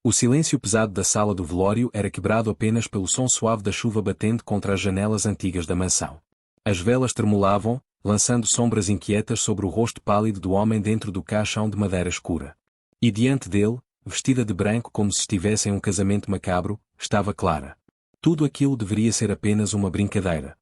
O silêncio pesado da sala do velório era quebrado apenas pelo som suave da chuva batendo contra as janelas antigas da mansão. As velas tremulavam, lançando sombras inquietas sobre o rosto pálido do homem dentro do caixão de madeira escura. E diante dele, vestida de branco como se estivesse em um casamento macabro, estava Clara. Tudo aquilo deveria ser apenas uma brincadeira.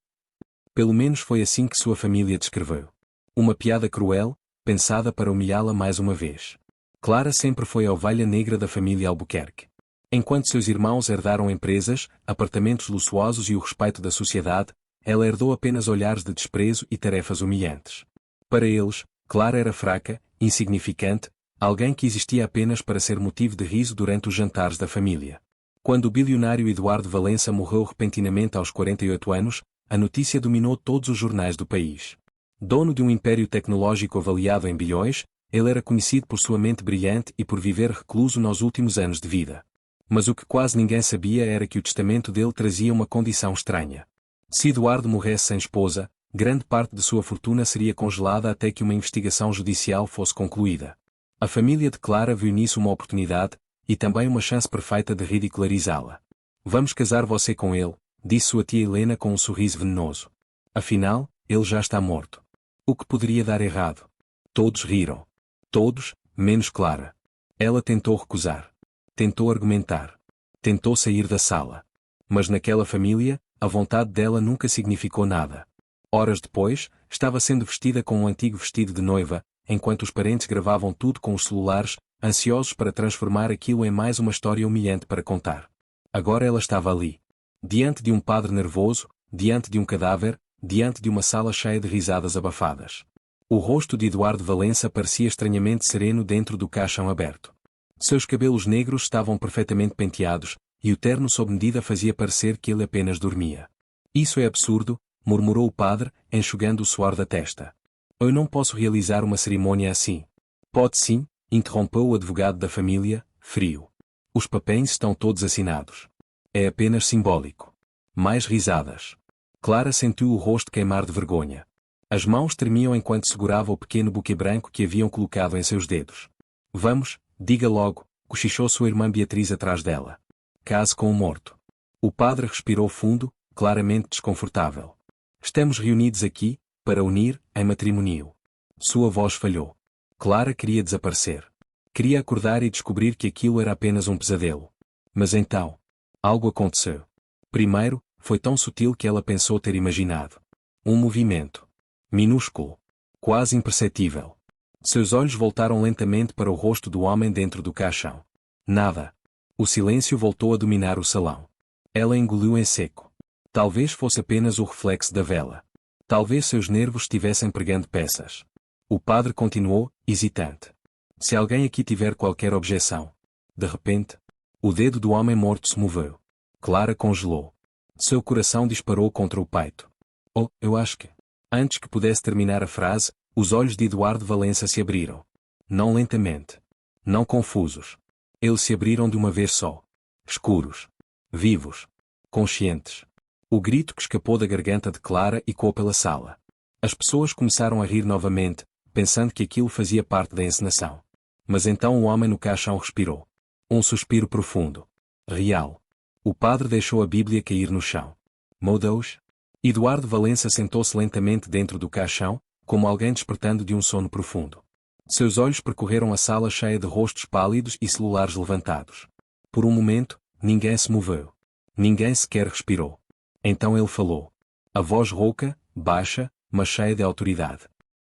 Pelo menos foi assim que sua família descreveu. Uma piada cruel, pensada para humilhá-la mais uma vez. Clara sempre foi a ovelha negra da família Albuquerque. Enquanto seus irmãos herdaram empresas, apartamentos luxuosos e o respeito da sociedade, ela herdou apenas olhares de desprezo e tarefas humilhantes. Para eles, Clara era fraca, insignificante, alguém que existia apenas para ser motivo de riso durante os jantares da família. Quando o bilionário Eduardo Valença morreu repentinamente aos 48 anos, a notícia dominou todos os jornais do país. Dono de um império tecnológico avaliado em bilhões, ele era conhecido por sua mente brilhante e por viver recluso nos últimos anos de vida. Mas o que quase ninguém sabia era que o testamento dele trazia uma condição estranha. Se Eduardo morresse sem esposa, grande parte de sua fortuna seria congelada até que uma investigação judicial fosse concluída. A família de Clara viu nisso uma oportunidade, e também uma chance perfeita de ridicularizá-la. Vamos casar você com ele, disse sua tia Helena com um sorriso venenoso. Afinal, ele já está morto. O que poderia dar errado? Todos riram. Todos, menos Clara. Ela tentou recusar. Tentou argumentar. Tentou sair da sala. Mas naquela família, a vontade dela nunca significou nada. Horas depois, estava sendo vestida com um antigo vestido de noiva, enquanto os parentes gravavam tudo com os celulares, ansiosos para transformar aquilo em mais uma história humilhante para contar. Agora ela estava ali. Diante de um padre nervoso, diante de um cadáver, diante de uma sala cheia de risadas abafadas. O rosto de Eduardo Valença parecia estranhamente sereno dentro do caixão aberto. Seus cabelos negros estavam perfeitamente penteados, e o terno sob medida fazia parecer que ele apenas dormia. Isso é absurdo, murmurou o padre, enxugando o suor da testa. Eu não posso realizar uma cerimônia assim. Pode sim, interrompeu o advogado da família, frio. Os papéis estão todos assinados. É apenas simbólico. Mais risadas. Clara sentiu o rosto queimar de vergonha. As mãos tremiam enquanto segurava o pequeno buquê branco que haviam colocado em seus dedos. Vamos, diga logo, cochichou sua irmã Beatriz atrás dela. Case com o morto. O padre respirou fundo, claramente desconfortável. Estamos reunidos aqui, para unir, em matrimônio. Sua voz falhou. Clara queria desaparecer. Queria acordar e descobrir que aquilo era apenas um pesadelo. Mas então, algo aconteceu. Primeiro, foi tão sutil que ela pensou ter imaginado. Um movimento. Minúsculo. Quase imperceptível. Seus olhos voltaram lentamente para o rosto do homem dentro do caixão. Nada. O silêncio voltou a dominar o salão. Ela engoliu em seco. Talvez fosse apenas o reflexo da vela. Talvez seus nervos estivessem pregando peças. O padre continuou, hesitante. Se alguém aqui tiver qualquer objeção. De repente, o dedo do homem morto se moveu. Clara congelou. Seu coração disparou contra o peito. Oh, eu acho que... Antes que pudesse terminar a frase, os olhos de Eduardo Valença se abriram. Não lentamente. Não confusos. Eles se abriram de uma vez só. Escuros. Vivos. Conscientes. O grito que escapou da garganta de Clara ecoou pela sala. As pessoas começaram a rir novamente, pensando que aquilo fazia parte da encenação. Mas então o homem no caixão respirou. Um suspiro profundo. Real. O padre deixou a Bíblia cair no chão. Meu Deus! Eduardo Valença sentou-se lentamente dentro do caixão, como alguém despertando de um sono profundo. Seus olhos percorreram a sala cheia de rostos pálidos e celulares levantados. Por um momento, ninguém se moveu. Ninguém sequer respirou. Então ele falou. A voz rouca, baixa, mas cheia de autoridade.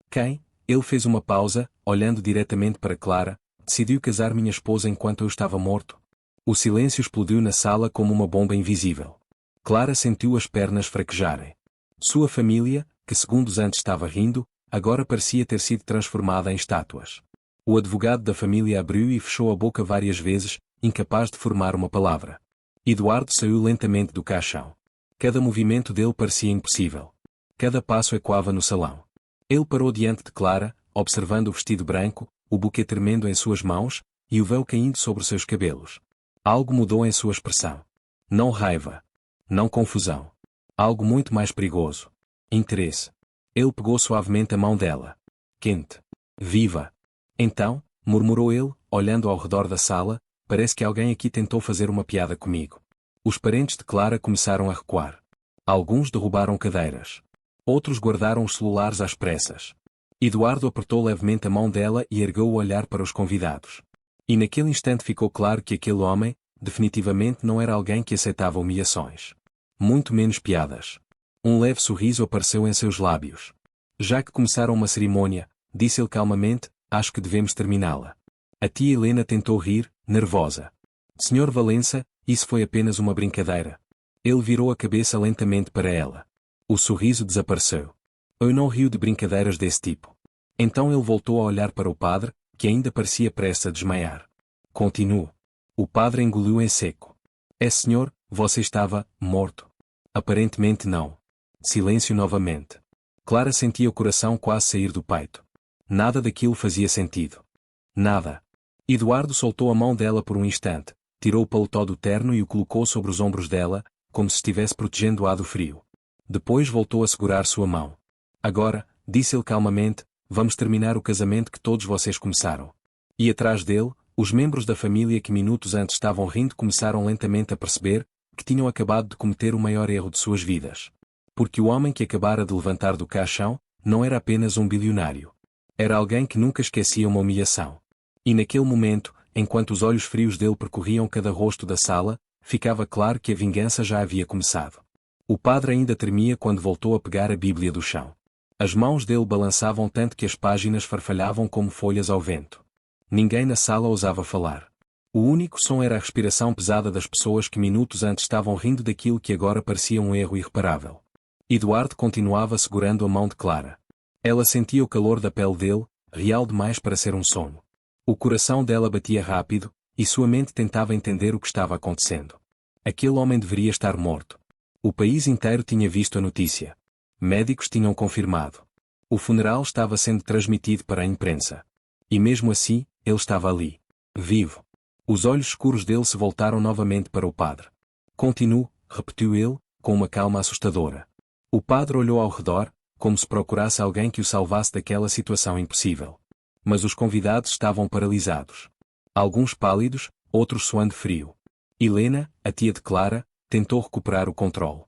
Quem? Ele fez uma pausa, olhando diretamente para Clara, decidiu casar minha esposa enquanto eu estava morto. O silêncio explodiu na sala como uma bomba invisível. Clara sentiu as pernas fraquejarem. Sua família, que segundos antes estava rindo, agora parecia ter sido transformada em estátuas. O advogado da família abriu e fechou a boca várias vezes, incapaz de formar uma palavra. Eduardo saiu lentamente do caixão. Cada movimento dele parecia impossível. Cada passo ecoava no salão. Ele parou diante de Clara, observando o vestido branco, o buquê tremendo em suas mãos, e o véu caindo sobre seus cabelos. Algo mudou em sua expressão. Não raiva. Não confusão. Algo muito mais perigoso. Interesse. Ele pegou suavemente a mão dela. Quente. Viva. Então, murmurou ele, olhando ao redor da sala, parece que alguém aqui tentou fazer uma piada comigo. Os parentes de Clara começaram a recuar. Alguns derrubaram cadeiras. Outros guardaram os celulares às pressas. Eduardo apertou levemente a mão dela e ergueu o olhar para os convidados. E naquele instante ficou claro que aquele homem, definitivamente não era alguém que aceitava humilhações. Muito menos piadas. Um leve sorriso apareceu em seus lábios. Já que começaram uma cerimônia, disse ele calmamente, acho que devemos terminá-la. A tia Helena tentou rir, nervosa. Senhor Valença, isso foi apenas uma brincadeira. Ele virou a cabeça lentamente para ela. O sorriso desapareceu. Eu não rio de brincadeiras desse tipo. Então ele voltou a olhar para o padre, que ainda parecia prestes a desmaiar. Continuo. O padre engoliu em seco. É senhor, você estava morto. Aparentemente não. Silêncio novamente. Clara sentia o coração quase sair do peito. Nada daquilo fazia sentido. Nada. Eduardo soltou a mão dela por um instante, tirou o paletó do terno e o colocou sobre os ombros dela, como se estivesse protegendo-a do frio. Depois voltou a segurar sua mão. Agora, disse ele calmamente, vamos terminar o casamento que todos vocês começaram. E atrás dele, os membros da família que minutos antes estavam rindo começaram lentamente a perceber que tinham acabado de cometer o maior erro de suas vidas. Porque o homem que acabara de levantar do caixão não era apenas um bilionário. Era alguém que nunca esquecia uma humilhação. E naquele momento, enquanto os olhos frios dele percorriam cada rosto da sala, ficava claro que a vingança já havia começado. O padre ainda tremia quando voltou a pegar a Bíblia do chão. As mãos dele balançavam tanto que as páginas farfalhavam como folhas ao vento. Ninguém na sala ousava falar. O único som era a respiração pesada das pessoas que minutos antes estavam rindo daquilo que agora parecia um erro irreparável. Eduardo continuava segurando a mão de Clara. Ela sentia o calor da pele dele, real demais para ser um sono. O coração dela batia rápido, e sua mente tentava entender o que estava acontecendo. Aquele homem deveria estar morto. O país inteiro tinha visto a notícia. Médicos tinham confirmado. O funeral estava sendo transmitido para a imprensa. E mesmo assim, ele estava ali. Vivo. Os olhos escuros dele se voltaram novamente para o padre. Continuo, repetiu ele, com uma calma assustadora. O padre olhou ao redor, como se procurasse alguém que o salvasse daquela situação impossível. Mas os convidados estavam paralisados. Alguns pálidos, outros suando frio. Helena, a tia de Clara, tentou recuperar o controle.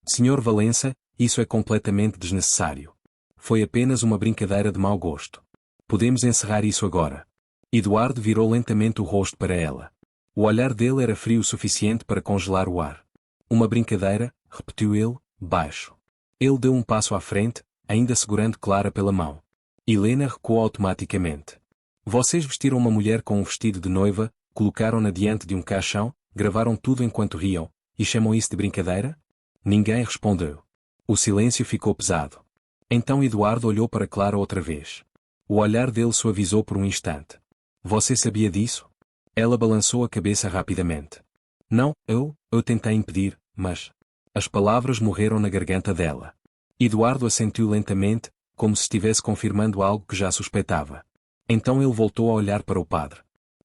Senhor Valença, isso é completamente desnecessário. Foi apenas uma brincadeira de mau gosto. Podemos encerrar isso agora. Eduardo virou lentamente o rosto para ela. O olhar dele era frio o suficiente para congelar o ar. Uma brincadeira, repetiu ele, baixo. Ele deu um passo à frente, ainda segurando Clara pela mão. Helena recuou automaticamente. Vocês vestiram uma mulher com um vestido de noiva, colocaram-na diante de um caixão, gravaram tudo enquanto riam, e chamam isso de brincadeira? Ninguém respondeu. O silêncio ficou pesado. Então Eduardo olhou para Clara outra vez. O olhar dele suavizou por um instante. Você sabia disso? Ela balançou a cabeça rapidamente. Não, eu tentei impedir, mas... As palavras morreram na garganta dela. Eduardo assentiu lentamente, como se estivesse confirmando algo que já suspeitava. Então ele voltou a olhar para o padre.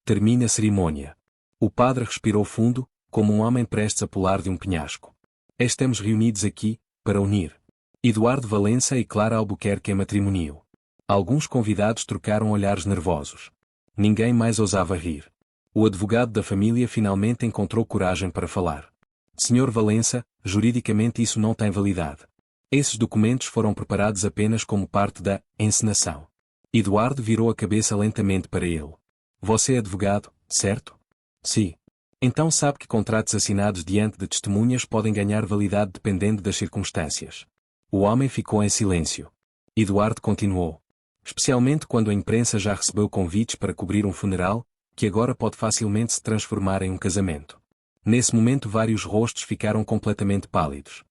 Termina a cerimônia. O padre respirou fundo, como um homem prestes a pular de um penhasco. Estamos reunidos aqui, para unir Eduardo Valença e Clara Albuquerque em matrimônio. Alguns convidados trocaram olhares nervosos. Ninguém mais ousava rir. O advogado da família finalmente encontrou coragem para falar. Senhor Valença, juridicamente isso não tem validade. Esses documentos foram preparados apenas como parte da encenação. Eduardo virou a cabeça lentamente para ele. Você é advogado, certo? Sim. Então sabe que contratos assinados diante de testemunhas podem ganhar validade dependendo das circunstâncias. O homem ficou em silêncio. Eduardo continuou. Especialmente quando a imprensa já recebeu convites para cobrir um funeral, que agora pode facilmente se transformar em um casamento. Nesse momento vários rostos ficaram completamente pálidos.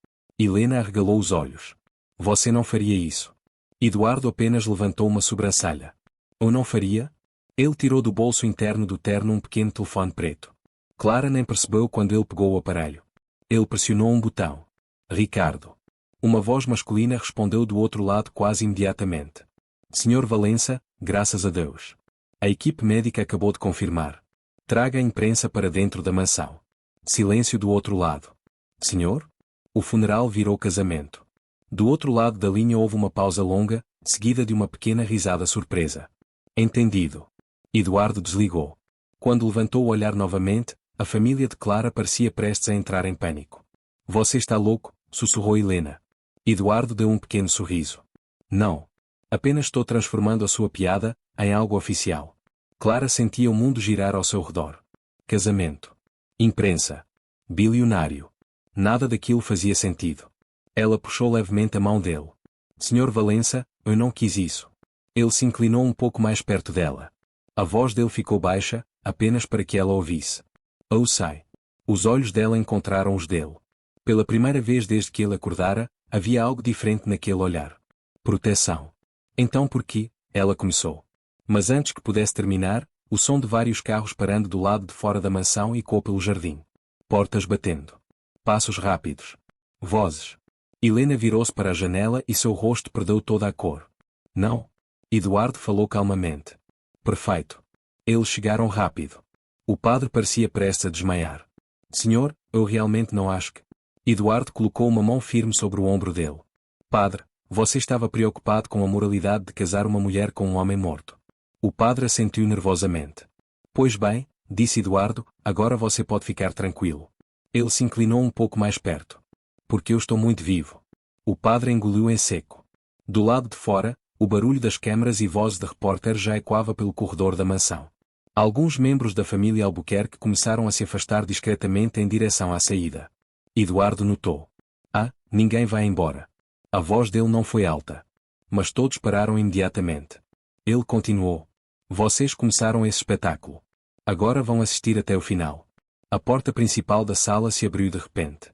Helena arregalou os olhos. Você não faria isso. Eduardo apenas levantou uma sobrancelha. Ou não faria? Ele tirou do bolso interno do terno um pequeno telefone preto. Clara nem percebeu quando ele pegou o aparelho. Ele pressionou um botão. Ricardo. Uma voz masculina respondeu do outro lado quase imediatamente. Senhor Valença, graças a Deus. A equipe médica acabou de confirmar. Traga a imprensa para dentro da mansão. Silêncio do outro lado. Senhor? O funeral virou casamento. Do outro lado da linha houve uma pausa longa, seguida de uma pequena risada surpresa. Entendido. Eduardo desligou. Quando levantou o olhar novamente, a família de Clara parecia prestes a entrar em pânico. Você está louco? Sussurrou Helena. Eduardo deu um pequeno sorriso. Não. Apenas estou transformando a sua piada em algo oficial. Clara sentia o mundo girar ao seu redor. Casamento. Imprensa. Bilionário. Nada daquilo fazia sentido. Ela puxou levemente a mão dele. Senhor Valença, eu não quis isso. Ele se inclinou um pouco mais perto dela. A voz dele ficou baixa, apenas para que ela ouvisse. Oh, sai. Os olhos dela encontraram os dele. Pela primeira vez desde que ele acordara, havia algo diferente naquele olhar. Proteção. Então por quê? Ela começou. Mas antes que pudesse terminar, o som de vários carros parando do lado de fora da mansão ecoou pelo jardim. Portas batendo. Passos rápidos. Vozes. Helena virou-se para a janela e seu rosto perdeu toda a cor. Não. Eduardo falou calmamente. Perfeito. Eles chegaram rápido. O padre parecia prestes a desmaiar. Senhor, eu realmente não acho que... Eduardo colocou uma mão firme sobre o ombro dele. Padre, você estava preocupado com a moralidade de casar uma mulher com um homem morto. O padre assentiu nervosamente. Pois bem, disse Eduardo, agora você pode ficar tranquilo. Ele se inclinou um pouco mais perto. Porque eu estou muito vivo. O padre engoliu em seco. Do lado de fora, o barulho das câmaras e vozes de repórteres já ecoava pelo corredor da mansão. Alguns membros da família Albuquerque começaram a se afastar discretamente em direção à saída. Eduardo notou. Ah, ninguém vai embora. A voz dele não foi alta. Mas todos pararam imediatamente. Ele continuou. Vocês começaram esse espetáculo. Agora vão assistir até o final. A porta principal da sala se abriu de repente.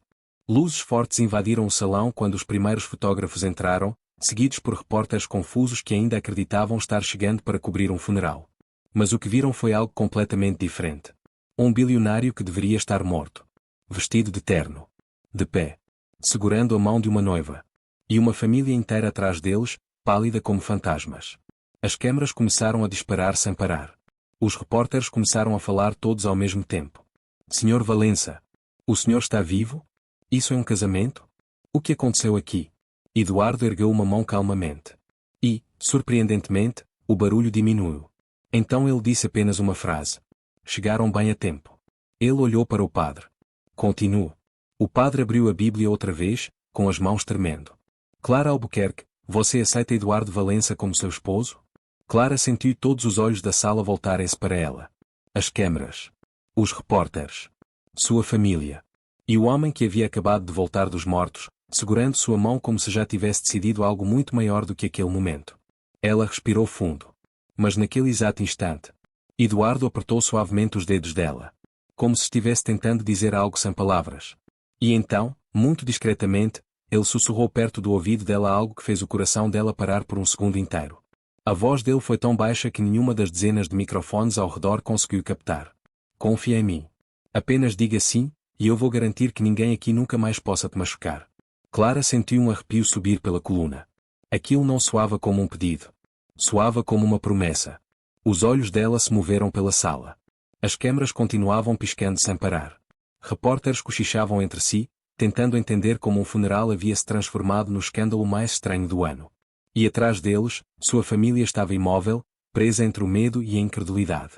Luzes fortes invadiram o salão quando os primeiros fotógrafos entraram, seguidos por repórteres confusos que ainda acreditavam estar chegando para cobrir um funeral. Mas o que viram foi algo completamente diferente. Um bilionário que deveria estar morto. Vestido de terno. De pé. Segurando a mão de uma noiva. E uma família inteira atrás deles, pálida como fantasmas. As câmaras começaram a disparar sem parar. Os repórteres começaram a falar todos ao mesmo tempo. Senhor Valença. O senhor está vivo? Isso é um casamento? O que aconteceu aqui? Eduardo ergueu uma mão calmamente. E, surpreendentemente, o barulho diminuiu. Então ele disse apenas uma frase. Chegaram bem a tempo. Ele olhou para o padre. Continue. O padre abriu a Bíblia outra vez, com as mãos tremendo. Clara Albuquerque, você aceita Eduardo Valença como seu esposo? Clara sentiu todos os olhos da sala voltarem-se para ela. As câmaras. Os repórteres. Sua família. E o homem que havia acabado de voltar dos mortos, segurando sua mão como se já tivesse decidido algo muito maior do que aquele momento. Ela respirou fundo. Mas naquele exato instante, Eduardo apertou suavemente os dedos dela. Como se estivesse tentando dizer algo sem palavras. E então, muito discretamente, ele sussurrou perto do ouvido dela algo que fez o coração dela parar por um segundo inteiro. A voz dele foi tão baixa que nenhuma das dezenas de microfones ao redor conseguiu captar. Confia em mim. Apenas diga sim, e eu vou garantir que ninguém aqui nunca mais possa te machucar. Clara sentiu um arrepio subir pela coluna. Aquilo não soava como um pedido. Soava como uma promessa. Os olhos dela se moveram pela sala. As câmaras continuavam piscando sem parar. Repórteres cochichavam entre si, tentando entender como um funeral havia se transformado no escândalo mais estranho do ano. E atrás deles, sua família estava imóvel, presa entre o medo e a incredulidade.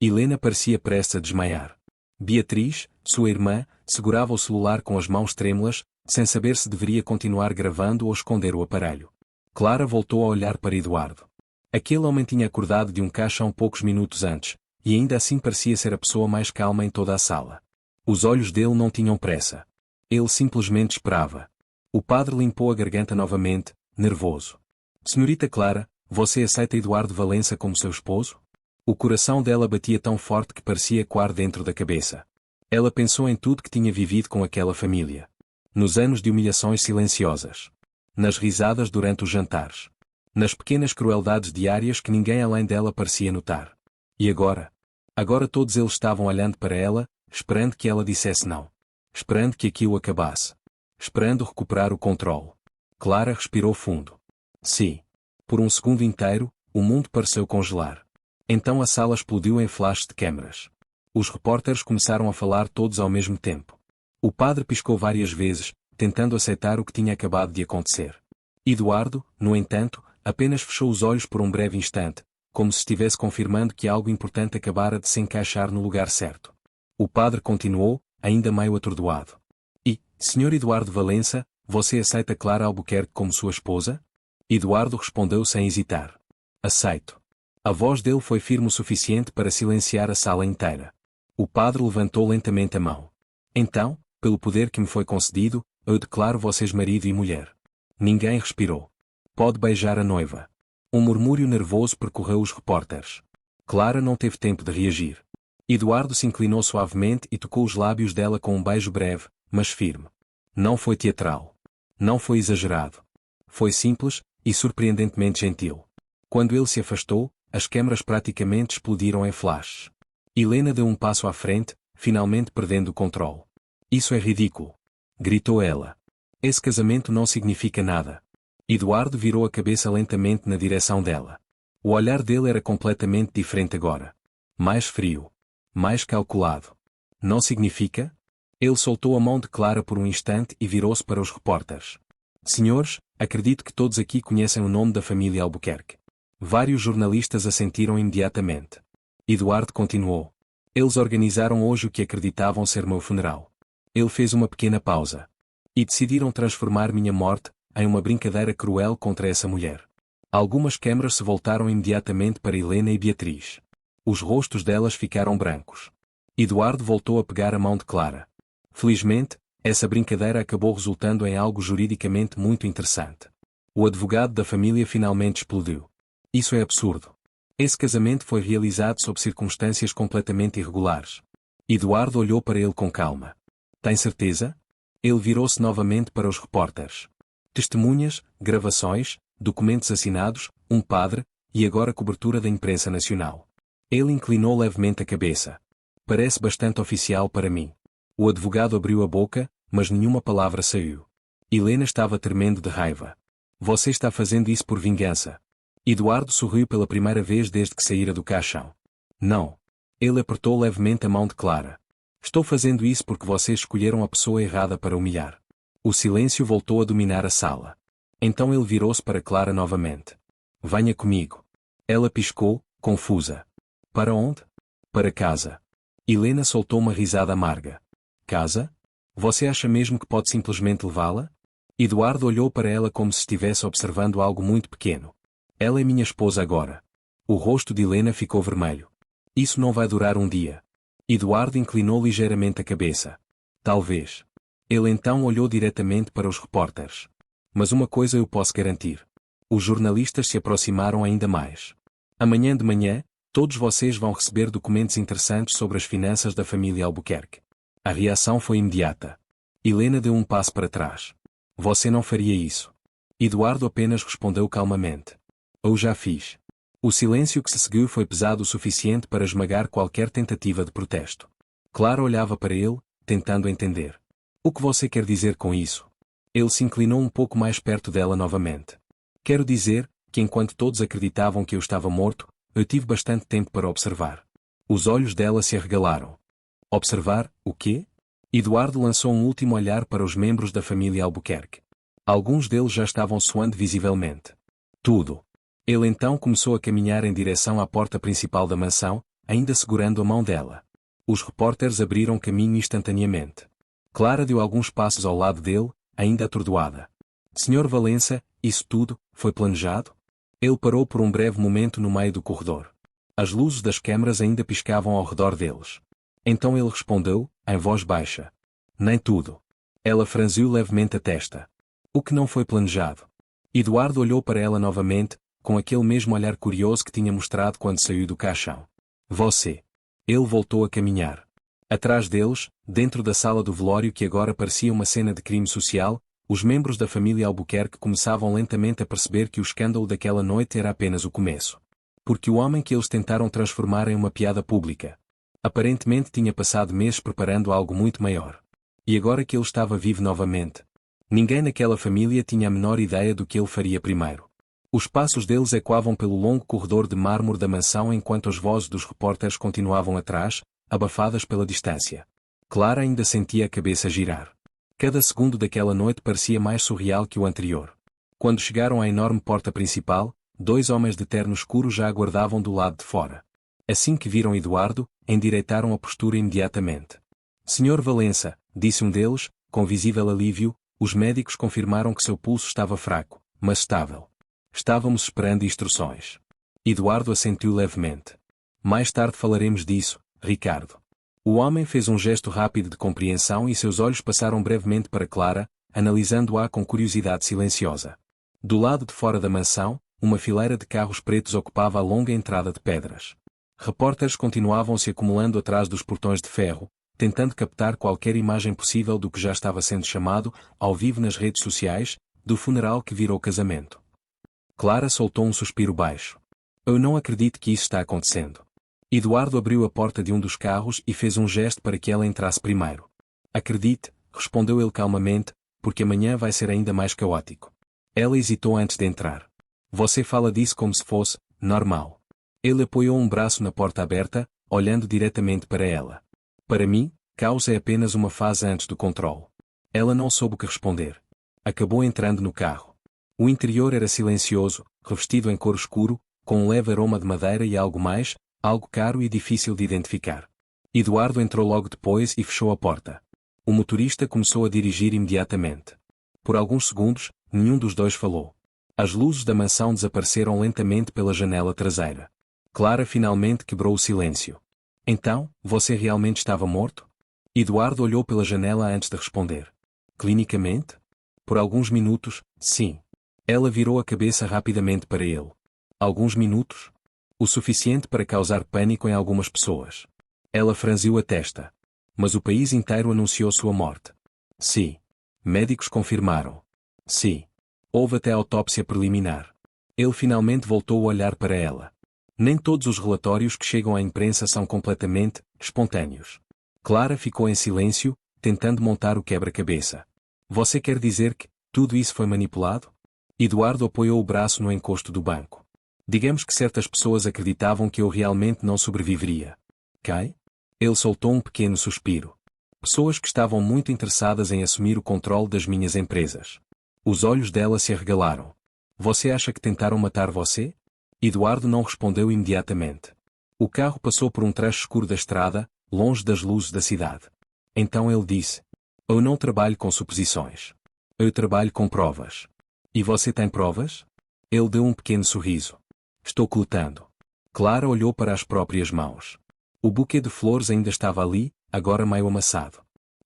Helena parecia prestes a desmaiar. Beatriz, sua irmã, segurava o celular com as mãos trêmulas, sem saber se deveria continuar gravando ou esconder o aparelho. Clara voltou a olhar para Eduardo. Aquele homem tinha acordado de um caixão poucos minutos antes, e ainda assim parecia ser a pessoa mais calma em toda a sala. Os olhos dele não tinham pressa. Ele simplesmente esperava. O padre limpou a garganta novamente, nervoso. Senhorita Clara, você aceita Eduardo Valença como seu esposo? O coração dela batia tão forte que parecia coar dentro da cabeça. Ela pensou em tudo que tinha vivido com aquela família. Nos anos de humilhações silenciosas. Nas risadas durante os jantares. Nas pequenas crueldades diárias que ninguém além dela parecia notar. E agora? Agora todos eles estavam olhando para ela, esperando que ela dissesse não. Esperando que aquilo acabasse. Esperando recuperar o controle. Clara respirou fundo. Sim. Por um segundo inteiro, o mundo pareceu congelar. Então a sala explodiu em flashes de câmaras. Os repórteres começaram a falar todos ao mesmo tempo. O padre piscou várias vezes, tentando aceitar o que tinha acabado de acontecer. Eduardo, no entanto, apenas fechou os olhos por um breve instante, como se estivesse confirmando que algo importante acabara de se encaixar no lugar certo. O padre continuou, ainda meio atordoado. E, Sr. Eduardo Valença, você aceita Clara Albuquerque como sua esposa? Eduardo respondeu sem hesitar. Aceito. A voz dele foi firme o suficiente para silenciar a sala inteira. O padre levantou lentamente a mão. Então, pelo poder que me foi concedido, eu declaro vocês marido e mulher. Ninguém respirou. Pode beijar a noiva. Um murmúrio nervoso percorreu os repórteres. Clara não teve tempo de reagir. Eduardo se inclinou suavemente e tocou os lábios dela com um beijo breve, mas firme. Não foi teatral. Não foi exagerado. Foi simples e surpreendentemente gentil. Quando ele se afastou, as câmaras praticamente explodiram em flashes. Helena deu um passo à frente, finalmente perdendo o controle. Isso é ridículo. Gritou ela. Esse casamento não significa nada. Eduardo virou a cabeça lentamente na direção dela. O olhar dele era completamente diferente agora. Mais frio. Mais calculado. Não significa? Ele soltou a mão de Clara por um instante e virou-se para os repórteres. Senhores, acredito que todos aqui conhecem o nome da família Albuquerque. Vários jornalistas assentiram imediatamente. Eduardo continuou. Eles organizaram hoje o que acreditavam ser meu funeral. Ele fez uma pequena pausa. E decidiram transformar minha morte em uma brincadeira cruel contra essa mulher. Algumas câmaras se voltaram imediatamente para Helena e Beatriz. Os rostos delas ficaram brancos. Eduardo voltou a pegar a mão de Clara. Felizmente, essa brincadeira acabou resultando em algo juridicamente muito interessante. O advogado da família finalmente explodiu. Isso é absurdo. Esse casamento foi realizado sob circunstâncias completamente irregulares. Eduardo olhou para ele com calma. Tem certeza? Ele virou-se novamente para os repórteres. Testemunhas, gravações, documentos assinados, um padre, e agora cobertura da imprensa nacional. Ele inclinou levemente a cabeça. Parece bastante oficial para mim. O advogado abriu a boca, mas nenhuma palavra saiu. Helena estava tremendo de raiva. Você está fazendo isso por vingança. Eduardo sorriu pela primeira vez desde que saíra do caixão. Não. Ele apertou levemente a mão de Clara. Estou fazendo isso porque vocês escolheram a pessoa errada para humilhar. O silêncio voltou a dominar a sala. Então ele virou-se para Clara novamente. Venha comigo. Ela piscou, confusa. Para onde? Para casa. Helena soltou uma risada amarga. Casa? Você acha mesmo que pode simplesmente levá-la? Eduardo olhou para ela como se estivesse observando algo muito pequeno. Ela é minha esposa agora. O rosto de Helena ficou vermelho. Isso não vai durar um dia. Eduardo inclinou ligeiramente a cabeça. Talvez. Ele então olhou diretamente para os repórteres. Mas uma coisa eu posso garantir. Os jornalistas se aproximaram ainda mais. Amanhã de manhã, todos vocês vão receber documentos interessantes sobre as finanças da família Albuquerque. A reação foi imediata. Helena deu um passo para trás. Você não faria isso. Eduardo apenas respondeu calmamente. Eu já fiz. O silêncio que se seguiu foi pesado o suficiente para esmagar qualquer tentativa de protesto. Clara olhava para ele, tentando entender. O que você quer dizer com isso? Ele se inclinou um pouco mais perto dela novamente. Quero dizer que enquanto todos acreditavam que eu estava morto, eu tive bastante tempo para observar. Os olhos dela se arregalaram. Observar, o quê? Eduardo lançou um último olhar para os membros da família Albuquerque. Alguns deles já estavam suando visivelmente. Tudo. Ele então começou a caminhar em direção à porta principal da mansão, ainda segurando a mão dela. Os repórteres abriram caminho instantaneamente. Clara deu alguns passos ao lado dele, ainda atordoada. Sr. Valença, isso tudo, foi planejado? Ele parou por um breve momento no meio do corredor. As luzes das câmaras ainda piscavam ao redor deles. Então ele respondeu, em voz baixa. Nem tudo. Ela franziu levemente a testa. O que não foi planejado? Eduardo olhou para ela novamente, com aquele mesmo olhar curioso que tinha mostrado quando saiu do caixão. Você. Ele voltou a caminhar. Atrás deles, dentro da sala do velório que agora parecia uma cena de crime social, os membros da família Albuquerque começavam lentamente a perceber que o escândalo daquela noite era apenas o começo. Porque o homem que eles tentaram transformar em uma piada pública, aparentemente tinha passado meses preparando algo muito maior. E agora que ele estava vivo novamente, ninguém naquela família tinha a menor ideia do que ele faria primeiro. Os passos deles ecoavam pelo longo corredor de mármore da mansão enquanto as vozes dos repórteres continuavam atrás, abafadas pela distância. Clara ainda sentia a cabeça girar. Cada segundo daquela noite parecia mais surreal que o anterior. Quando chegaram à enorme porta principal, Dois homens de terno escuro já aguardavam do lado de fora. Assim que viram Eduardo, endireitaram a postura imediatamente. Senhor Valença, disse um deles, com visível alívio, os médicos confirmaram que seu pulso estava fraco, mas estável. Estávamos esperando instruções. Eduardo assentiu levemente. Mais tarde falaremos disso, Ricardo. O homem fez um gesto rápido de compreensão e seus olhos passaram brevemente para Clara, analisando-a com curiosidade silenciosa. Do lado de fora da mansão, uma fileira de carros pretos ocupava a longa entrada de pedras. Repórteres continuavam se acumulando atrás dos portões de ferro, tentando captar qualquer imagem possível do que já estava sendo chamado, ao vivo nas redes sociais, do funeral que virou casamento. Clara soltou um suspiro baixo. Eu não acredito que isso está acontecendo. Eduardo abriu a porta de um dos carros e fez um gesto para que ela entrasse primeiro. Acredite, respondeu ele calmamente, porque amanhã vai ser ainda mais caótico. Ela hesitou antes de entrar. Você fala disso como se fosse normal. Ele apoiou um braço na porta aberta, olhando diretamente para ela. Para mim, caos é apenas uma fase antes do controle. Ela não soube o que responder. Acabou entrando no carro. O interior era silencioso, revestido em couro escuro, com um leve aroma de madeira e algo mais, algo caro e difícil de identificar. Eduardo entrou logo depois e fechou a porta. O motorista começou a dirigir imediatamente. Por alguns segundos, nenhum dos dois falou. As luzes da mansão desapareceram lentamente pela janela traseira. Clara finalmente quebrou o silêncio. Então, você realmente estava morto? Eduardo olhou pela janela antes de responder. Clinicamente? Por alguns minutos, sim. Ela virou a cabeça rapidamente para ele. Alguns minutos? O suficiente para causar pânico em algumas pessoas. Ela franziu a testa. Mas o país inteiro anunciou sua morte. Sim. Médicos confirmaram. Sim. Houve até autópsia preliminar. Ele finalmente voltou a olhar para ela. Nem todos os relatórios que chegam à imprensa são completamente espontâneos. Clara ficou em silêncio, tentando montar o quebra-cabeça. Você quer dizer que tudo isso foi manipulado? Eduardo apoiou o braço no encosto do banco. Digamos que certas pessoas acreditavam que eu realmente não sobreviveria. Cai? Ele soltou um pequeno suspiro. Pessoas que estavam muito interessadas em assumir o controle das minhas empresas. Os olhos dela se arregalaram. Você acha que tentaram matar você? Eduardo não respondeu imediatamente. O carro passou por um trecho escuro da estrada, longe das luzes da cidade. Então ele disse: Eu não trabalho com suposições. Eu trabalho com provas. E você tem provas? Ele deu um pequeno sorriso. Estou coletando. Clara olhou para as próprias mãos. O buquê de flores ainda estava ali, agora meio amassado.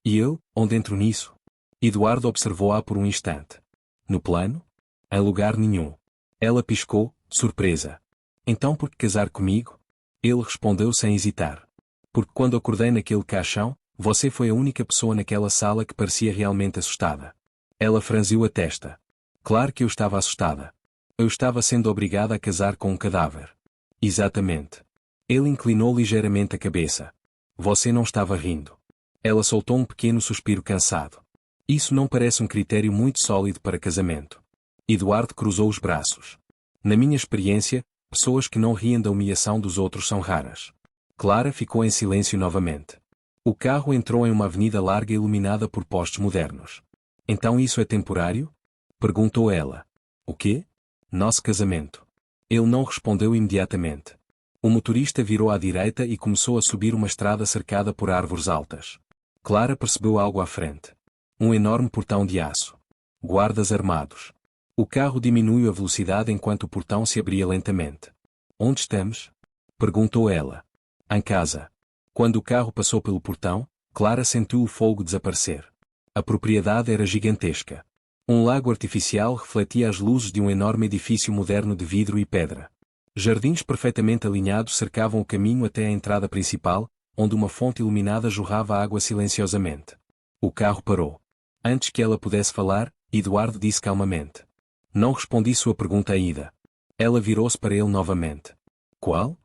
E eu, onde entro nisso? Eduardo observou-a por um instante. No plano? Em lugar nenhum. Ela piscou, surpresa. Então por que casar comigo? Ele respondeu sem hesitar. Porque quando acordei naquele caixão, você foi a única pessoa naquela sala que parecia realmente assustada. Ela franziu a testa. Claro que eu estava assustada. Eu estava sendo obrigada a casar com um cadáver. Exatamente. Ele inclinou ligeiramente a cabeça. Você não estava rindo. Ela soltou um pequeno suspiro cansado. Isso não parece um critério muito sólido para casamento. Eduardo cruzou os braços. Na minha experiência, pessoas que não riem da humilhação dos outros são raras. Clara ficou em silêncio novamente. O carro entrou em uma avenida larga iluminada por postes modernos. Então isso é temporário? Perguntou ela. O quê? Nosso casamento. Ele não respondeu imediatamente. O motorista virou à direita e começou a subir uma estrada cercada por árvores altas. Clara percebeu algo à frente. Um enorme portão de aço. Guardas armados. O carro diminuiu a velocidade enquanto o portão se abria lentamente. Onde estamos? Perguntou ela. Em casa. Quando o carro passou pelo portão, Clara sentiu o fogo desaparecer. A propriedade era gigantesca. Um lago artificial refletia as luzes de um enorme edifício moderno de vidro e pedra. Jardins perfeitamente alinhados cercavam o caminho até a entrada principal, onde uma fonte iluminada jorrava água silenciosamente. O carro parou. Antes que ela pudesse falar, Eduardo disse calmamente. Não respondi sua pergunta ainda. Ela virou-se para ele novamente. Qual?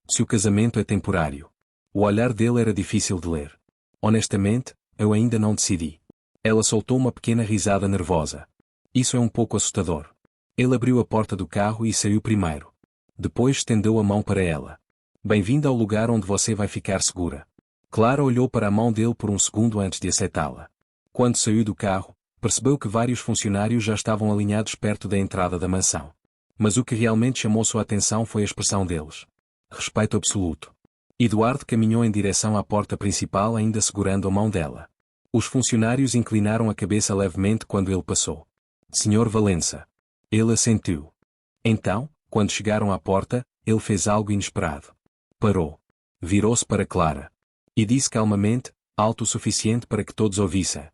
Se o casamento é temporário. O olhar dele era difícil de ler. Honestamente, eu ainda não decidi. Ela soltou uma pequena risada nervosa. Isso é um pouco assustador. Ele abriu a porta do carro e saiu primeiro. Depois estendeu a mão para ela. Bem-vinda ao lugar onde você vai ficar segura. Clara olhou para a mão dele por um segundo antes de aceitá-la. Quando saiu do carro, percebeu que vários funcionários já estavam alinhados perto da entrada da mansão. Mas o que realmente chamou sua atenção foi a expressão deles. Respeito absoluto. Eduardo caminhou em direção à porta principal ainda segurando a mão dela. Os funcionários inclinaram a cabeça levemente quando ele passou. Senhor Valença. Ele assentiu. Então, quando chegaram à porta, ele fez algo inesperado. Parou. Virou-se para Clara. E disse calmamente, alto o suficiente para que todos ouvissem.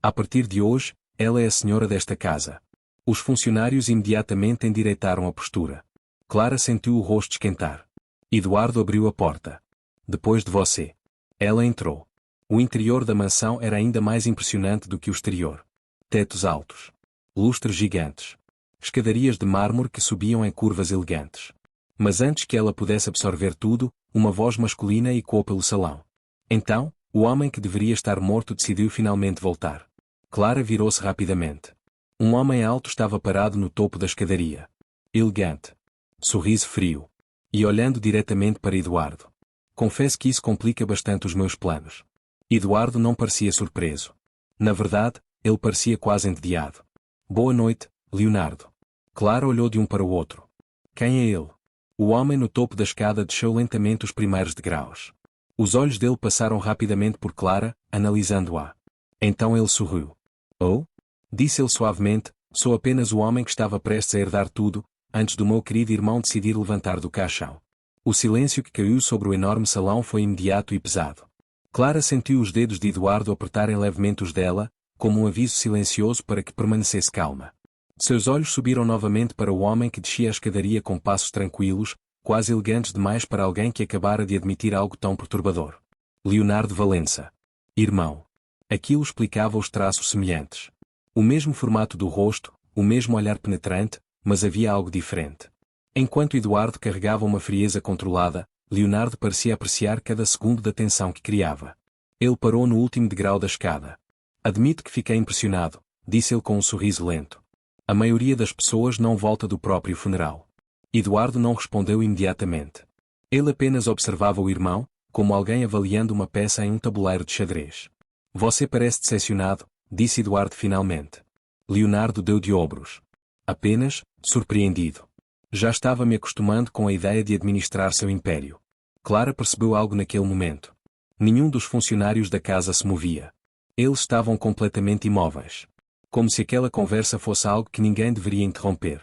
A partir de hoje, ela é a senhora desta casa. Os funcionários imediatamente endireitaram a postura. Clara sentiu o rosto esquentar. Eduardo abriu a porta. Depois de você. Ela entrou. O interior da mansão era ainda mais impressionante do que o exterior. Tetos altos. Lustres gigantes. Escadarias de mármore que subiam em curvas elegantes. Mas antes que ela pudesse absorver tudo, uma voz masculina ecoou pelo salão. Então, o homem que deveria estar morto decidiu finalmente voltar. Clara virou-se rapidamente. Um homem alto estava parado no topo da escadaria. Elegante. Sorriso frio. E olhando diretamente para Eduardo. Confesso que isso complica bastante os meus planos. Eduardo não parecia surpreso. Na verdade, ele parecia quase entediado. Boa noite, Leonardo. Clara olhou de um para o outro. Quem é ele? O homem no topo da escada desceu lentamente os primeiros degraus. Os olhos dele passaram rapidamente por Clara, analisando-a. Então ele sorriu. Oh? Disse ele suavemente, sou apenas o homem que estava prestes a herdar tudo, antes do meu querido irmão decidir levantar do caixão. O silêncio que caiu sobre o enorme salão foi imediato e pesado. Clara sentiu os dedos de Eduardo apertarem levemente os dela, como um aviso silencioso para que permanecesse calma. Seus olhos subiram novamente para o homem que descia a escadaria com passos tranquilos, quase elegantes demais para alguém que acabara de admitir algo tão perturbador. Leonardo Valença. Irmão. Aquilo explicava os traços semelhantes. O mesmo formato do rosto, o mesmo olhar penetrante, mas havia algo diferente. Enquanto Eduardo carregava uma frieza controlada, Leonardo parecia apreciar cada segundo da tensão que criava. Ele parou no último degrau da escada. Admito que fiquei impressionado, disse ele com um sorriso lento. A maioria das pessoas não volta do próprio funeral. Eduardo não respondeu imediatamente. Ele apenas observava o irmão, como alguém avaliando uma peça em um tabuleiro de xadrez. Você parece decepcionado, disse Eduardo finalmente. Leonardo deu de ombros. Apenas, surpreendido. Já estava me acostumando com a ideia de administrar seu império. Clara percebeu algo naquele momento. Nenhum dos funcionários da casa se movia. Eles estavam completamente imóveis. Como se aquela conversa fosse algo que ninguém deveria interromper.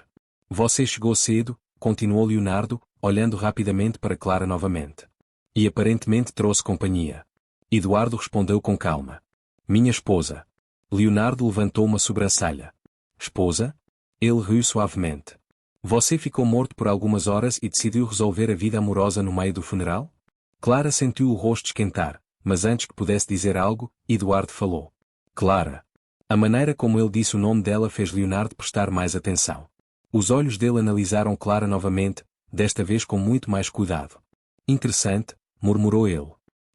Você chegou cedo, continuou Leonardo, olhando rapidamente para Clara novamente. E aparentemente trouxe companhia. Eduardo respondeu com calma. Minha esposa. Leonardo levantou uma sobrancelha. Esposa? Ele riu suavemente. Você ficou morto por algumas horas e decidiu resolver a vida amorosa no meio do funeral? Clara sentiu o rosto esquentar, mas antes que pudesse dizer algo, Eduardo falou. Clara. A maneira como ele disse o nome dela fez Leonardo prestar mais atenção. Os olhos dele analisaram Clara novamente, desta vez com muito mais cuidado. Interessante, murmurou ele.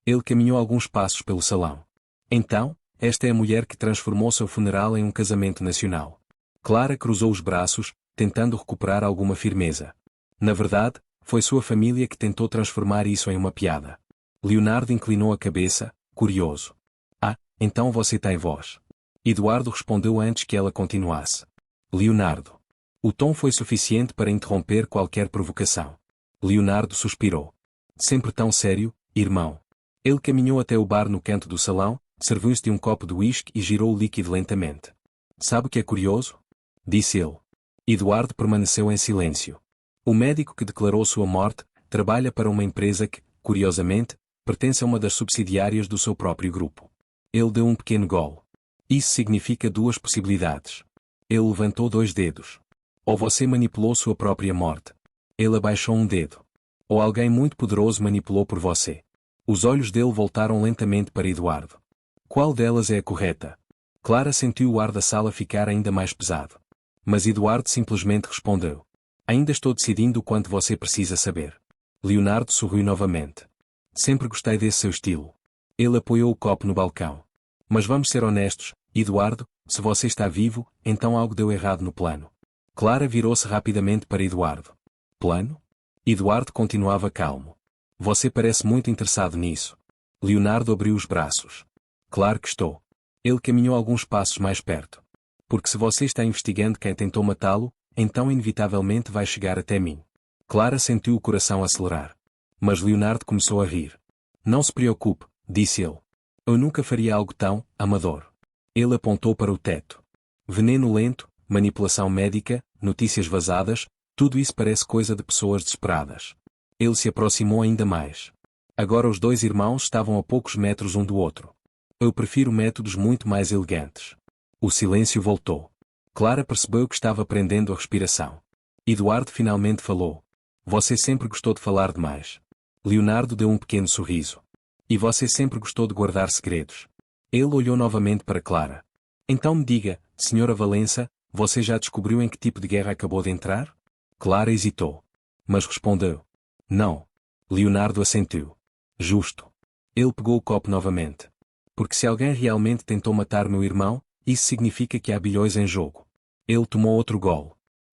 Ele caminhou alguns passos pelo salão. Então, esta é a mulher que transformou seu funeral em um casamento nacional. Clara cruzou os braços, tentando recuperar alguma firmeza. Na verdade, foi sua família que tentou transformar isso em uma piada. Leonardo inclinou a cabeça, curioso. Ah, então você tem voz. Eduardo respondeu antes que ela continuasse. Leonardo. O tom foi suficiente para interromper qualquer provocação. Leonardo suspirou. Sempre tão sério, irmão. Ele caminhou até o bar no canto do salão, serviu-se de um copo de uísque e girou o líquido lentamente. Sabe o que é curioso? Disse ele. Eduardo permaneceu em silêncio. O médico que declarou sua morte trabalha para uma empresa que, curiosamente, pertence a uma das subsidiárias do seu próprio grupo. Ele deu um pequeno gole. Isso significa duas possibilidades. Ele levantou 2 dedos. Ou você manipulou sua própria morte. Ele abaixou um dedo. Ou alguém muito poderoso manipulou por você. Os olhos dele voltaram lentamente para Eduardo. Qual delas é a correta? Clara sentiu o ar da sala ficar ainda mais pesado. Mas Eduardo simplesmente respondeu. Ainda estou decidindo o quanto você precisa saber. Leonardo sorriu novamente. Sempre gostei desse seu estilo. Ele apoiou o copo no balcão. Mas vamos ser honestos, Eduardo, se você está vivo, então algo deu errado no plano. Clara virou-se rapidamente para Eduardo. Plano? Eduardo continuava calmo. Você parece muito interessado nisso. Leonardo abriu os braços. Claro que estou. Ele caminhou alguns passos mais perto. Porque se você está investigando quem tentou matá-lo, então inevitavelmente vai chegar até mim. Clara sentiu o coração acelerar. Mas Leonardo começou a rir. Não se preocupe, disse ele. Eu nunca faria algo tão amador. Ele apontou para o teto. Veneno lento, manipulação médica, notícias vazadas, tudo isso parece coisa de pessoas desesperadas. Ele se aproximou ainda mais. Agora os dois irmãos estavam a poucos metros um do outro. Eu prefiro métodos muito mais elegantes. O silêncio voltou. Clara percebeu que estava prendendo a respiração. Eduardo finalmente falou. Você sempre gostou de falar demais. Leonardo deu um pequeno sorriso. E você sempre gostou de guardar segredos. Ele olhou novamente para Clara. Então me diga, Senhora Valença, você já descobriu em que tipo de guerra acabou de entrar? Clara hesitou. Mas respondeu. Não. Leonardo assentiu. Justo. Ele pegou o copo novamente. Porque se alguém realmente tentou matar meu irmão, isso significa que há bilhões em jogo. Ele tomou outro gole.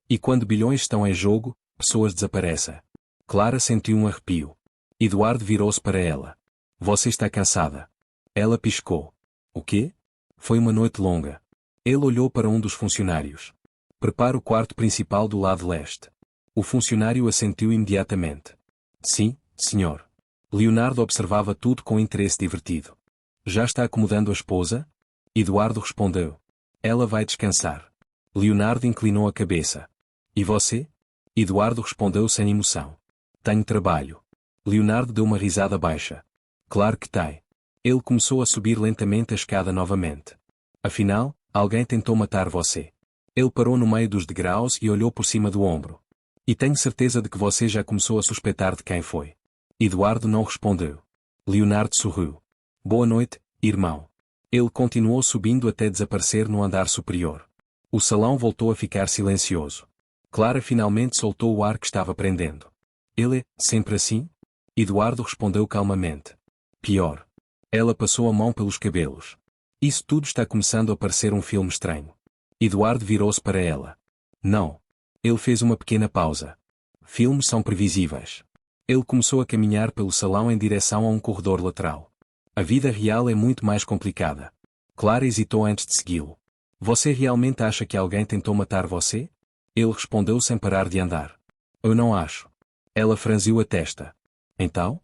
E quando bilhões estão em jogo, pessoas desaparecem. Clara sentiu um arrepio. Eduardo virou-se para ela. Você está cansada. Ela piscou. O quê? Foi uma noite longa. Ele olhou para um dos funcionários. Prepara o quarto principal do lado leste. O funcionário assentiu imediatamente. Sim, senhor. Leonardo observava tudo com interesse divertido. Já está acomodando a esposa? Eduardo respondeu. Ela vai descansar. Leonardo inclinou a cabeça. E você? Eduardo respondeu sem emoção. Tenho trabalho. Leonardo deu uma risada baixa. Claro que tem. Ele começou a subir lentamente a escada novamente. Afinal, alguém tentou matar você. Ele parou no meio dos degraus e olhou por cima do ombro. E tenho certeza de que você já começou a suspeitar de quem foi. Eduardo não respondeu. Leonardo sorriu. Boa noite, irmão. Ele continuou subindo até desaparecer no andar superior. O salão voltou a ficar silencioso. Clara finalmente soltou o ar que estava prendendo. Ele é sempre assim? Eduardo respondeu calmamente. Pior. Ela passou a mão pelos cabelos. Isso tudo está começando a parecer um filme estranho. Eduardo virou-se para ela. Não. Ele fez uma pequena pausa. Filmes são previsíveis. Ele começou a caminhar pelo salão em direção a um corredor lateral. A vida real é muito mais complicada. Clara hesitou antes de segui-lo. Você realmente acha que alguém tentou matar você? Ele respondeu sem parar de andar. Eu não acho. Ela franziu a testa. Então?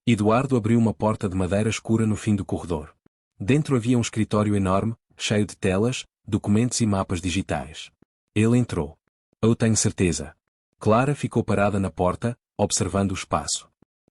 Eduardo abriu uma porta de madeira escura no fim do corredor. Dentro havia um escritório enorme, cheio de telas, documentos e mapas digitais. Ele entrou. Eu tenho certeza. Clara ficou parada na porta, observando o espaço.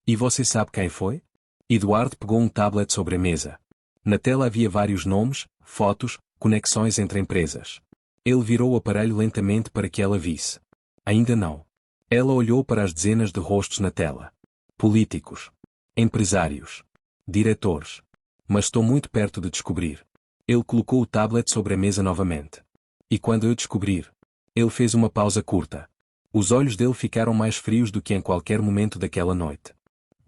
E você sabe quem foi? Eduardo pegou um tablet sobre a mesa. Na tela havia vários nomes, fotos, conexões entre empresas. Ele virou o aparelho lentamente para que ela visse. Ainda não. Ela olhou para as dezenas de rostos na tela. Políticos. Empresários. Diretores. Mas estou muito perto de descobrir. Ele colocou o tablet sobre a mesa novamente. E quando eu descobrir? Ele fez uma pausa curta. Os olhos dele ficaram mais frios do que em qualquer momento daquela noite.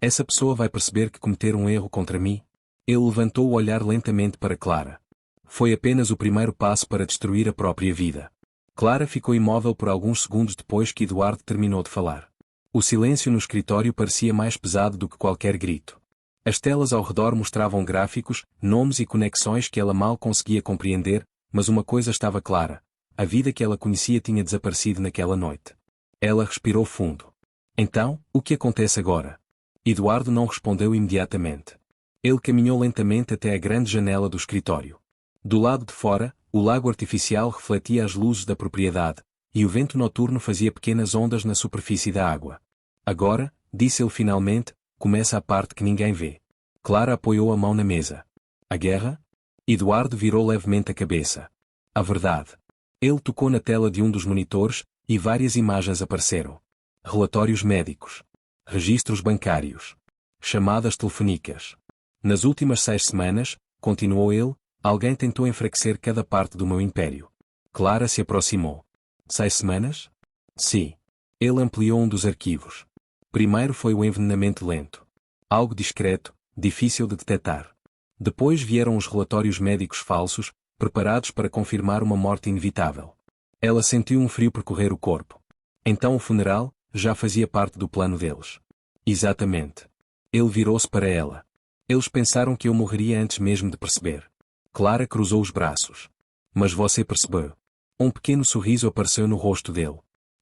Essa pessoa vai perceber que cometeram um erro contra mim? Ele levantou o olhar lentamente para Clara. Foi apenas o primeiro passo para destruir a própria vida. Clara ficou imóvel por alguns segundos depois que Eduardo terminou de falar. O silêncio no escritório parecia mais pesado do que qualquer grito. As telas ao redor mostravam gráficos, nomes e conexões que ela mal conseguia compreender, mas uma coisa estava clara. A vida que ela conhecia tinha desaparecido naquela noite. Ela respirou fundo. Então, o que acontece agora? Eduardo não respondeu imediatamente. Ele caminhou lentamente até a grande janela do escritório. Do lado de fora, o lago artificial refletia as luzes da propriedade, e o vento noturno fazia pequenas ondas na superfície da água. Agora, disse ele finalmente, começa a parte que ninguém vê. Clara apoiou a mão na mesa. A guerra? Eduardo virou levemente a cabeça. A verdade. Ele tocou na tela de um dos monitores, e várias imagens apareceram. Relatórios médicos. Registros bancários. Chamadas telefônicas. Nas últimas 6 semanas, continuou ele, alguém tentou enfraquecer cada parte do meu império. Clara se aproximou. 6 semanas? Sim. Ele ampliou um dos arquivos. Primeiro foi o envenenamento lento. Algo discreto, difícil de detectar. Depois vieram os relatórios médicos falsos, preparados para confirmar uma morte inevitável. Ela sentiu um frio percorrer o corpo. Então o funeral, já fazia parte do plano deles. Exatamente. Ele virou-se para ela. Eles pensaram que eu morreria antes mesmo de perceber. Clara cruzou os braços. Mas você percebeu. Um pequeno sorriso apareceu no rosto dele.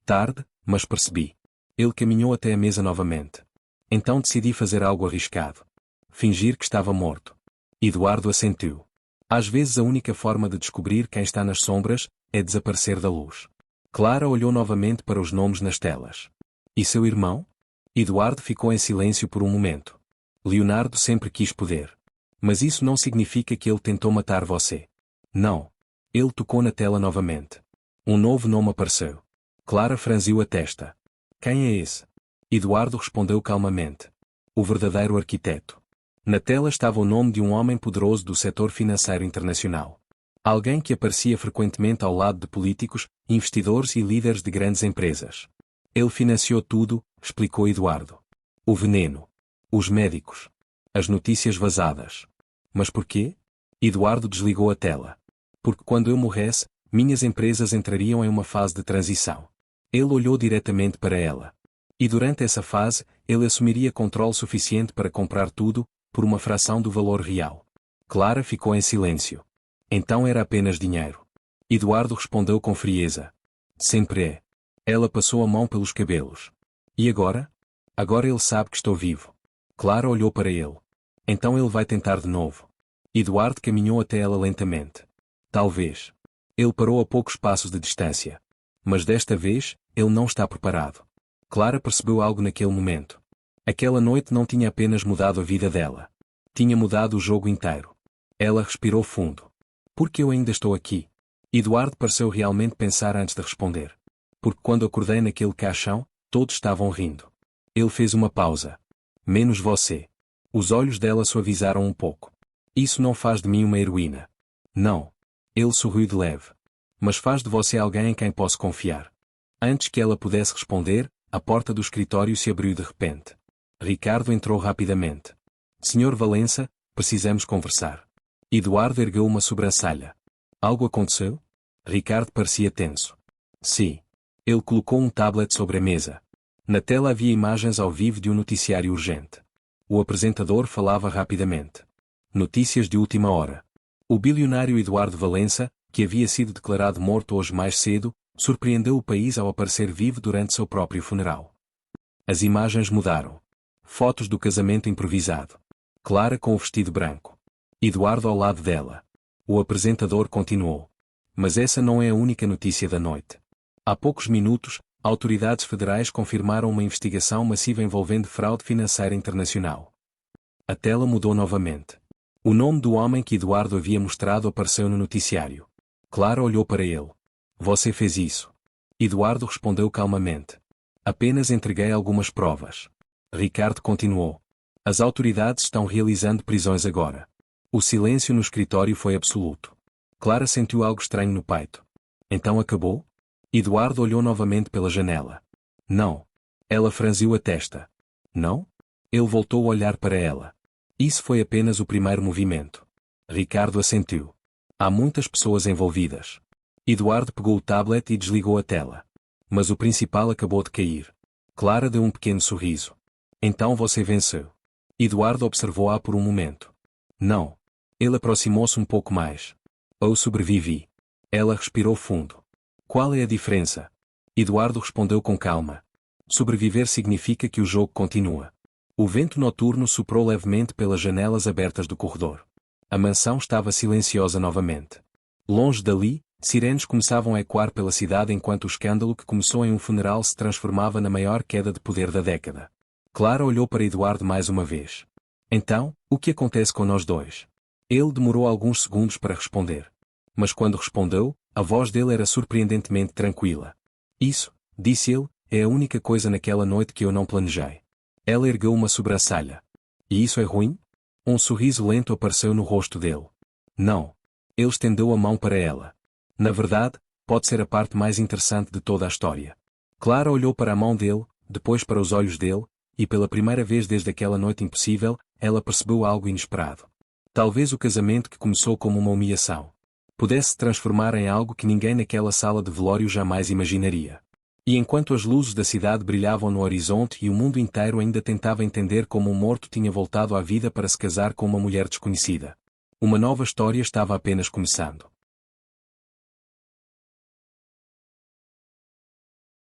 Tarde, mas percebi. Ele caminhou até a mesa novamente. Então decidi fazer algo arriscado. Fingir que estava morto. Eduardo assentiu. Às vezes a única forma de descobrir quem está nas sombras é desaparecer da luz. Clara olhou novamente para os nomes nas telas. E seu irmão? Eduardo ficou em silêncio por um momento. Leonardo sempre quis poder. Mas isso não significa que ele tentou matar você. Não. Ele tocou na tela novamente. Um novo nome apareceu. Clara franziu a testa. Quem é esse? Eduardo respondeu calmamente. O verdadeiro arquiteto. Na tela estava o nome de um homem poderoso do setor financeiro internacional. Alguém que aparecia frequentemente ao lado de políticos, investidores e líderes de grandes empresas. Ele financiou tudo, explicou Eduardo. O veneno. Os médicos. As notícias vazadas. Mas por quê? Eduardo desligou a tela. Porque quando eu morresse, minhas empresas entrariam em uma fase de transição. Ele olhou diretamente para ela. E durante essa fase, ele assumiria controle suficiente para comprar tudo, por uma fração do valor real. Clara ficou em silêncio. Então era apenas dinheiro. Eduardo respondeu com frieza. Sempre é. Ela passou a mão pelos cabelos. E agora? Agora ele sabe que estou vivo. Clara olhou para ele. Então ele vai tentar de novo. Eduardo caminhou até ela lentamente. Talvez. Ele parou a poucos passos de distância. Mas desta vez, ele não está preparado. Clara percebeu algo naquele momento. Aquela noite não tinha apenas mudado a vida dela. Tinha mudado o jogo inteiro. Ela respirou fundo. Por que eu ainda estou aqui? Eduardo pareceu realmente pensar antes de responder. Porque quando acordei naquele caixão, todos estavam rindo. Ele fez uma pausa. Menos você. Os olhos dela suavizaram um pouco. Isso não faz de mim uma heroína. Não. Ele sorriu de leve. Mas faz de você alguém em quem posso confiar. Antes que ela pudesse responder, a porta do escritório se abriu de repente. Ricardo entrou rapidamente. Senhor Valença, precisamos conversar. Eduardo ergueu uma sobrancelha. Algo aconteceu? Ricardo parecia tenso. Sim. Ele colocou um tablet sobre a mesa. Na tela havia imagens ao vivo de um noticiário urgente. O apresentador falava rapidamente. Notícias de última hora. O bilionário Eduardo Valença, que havia sido declarado morto hoje mais cedo, surpreendeu o país ao aparecer vivo durante seu próprio funeral. As imagens mudaram. Fotos do casamento improvisado. Clara com o vestido branco. Eduardo ao lado dela. O apresentador continuou. Mas essa não é a única notícia da noite. Há poucos minutos, autoridades federais confirmaram uma investigação massiva envolvendo fraude financeira internacional. A tela mudou novamente. O nome do homem que Eduardo havia mostrado apareceu no noticiário. Clara olhou para ele. Você fez isso. Eduardo respondeu calmamente. Apenas entreguei algumas provas. Ricardo continuou. As autoridades estão realizando prisões agora. O silêncio no escritório foi absoluto. Clara sentiu algo estranho no peito. Então acabou? Eduardo olhou novamente pela janela. Não. Ela franziu a testa. Não? Ele voltou a olhar para ela. Isso foi apenas o primeiro movimento. Ricardo assentiu. Há muitas pessoas envolvidas. Eduardo pegou o tablet e desligou a tela. Mas o principal acabou de cair. Clara deu um pequeno sorriso. Então você venceu. Eduardo observou-a por um momento. Não. Ele aproximou-se um pouco mais. Eu sobrevivi. Ela respirou fundo. Qual é a diferença? Eduardo respondeu com calma. Sobreviver significa que o jogo continua. O vento noturno soprou levemente pelas janelas abertas do corredor. A mansão estava silenciosa novamente. Longe dali, sirenes começavam a ecoar pela cidade enquanto o escândalo que começou em um funeral se transformava na maior queda de poder da década. Clara olhou para Eduardo mais uma vez. Então, o que acontece com nós dois? Ele demorou alguns segundos para responder. Mas quando respondeu, a voz dele era surpreendentemente tranquila. Isso, disse ele, é a única coisa naquela noite que eu não planejei. Ela ergueu uma sobrancelha. E isso é ruim? Um sorriso lento apareceu no rosto dele. Não. Ele estendeu a mão para ela. Na verdade, pode ser a parte mais interessante de toda a história. Clara olhou para a mão dele, depois para os olhos dele, e pela primeira vez desde aquela noite impossível, ela percebeu algo inesperado. Talvez o casamento que começou como uma humilhação pudesse se transformar em algo que ninguém naquela sala de velório jamais imaginaria. E enquanto as luzes da cidade brilhavam no horizonte e o mundo inteiro ainda tentava entender como um morto tinha voltado à vida para se casar com uma mulher desconhecida, uma nova história estava apenas começando.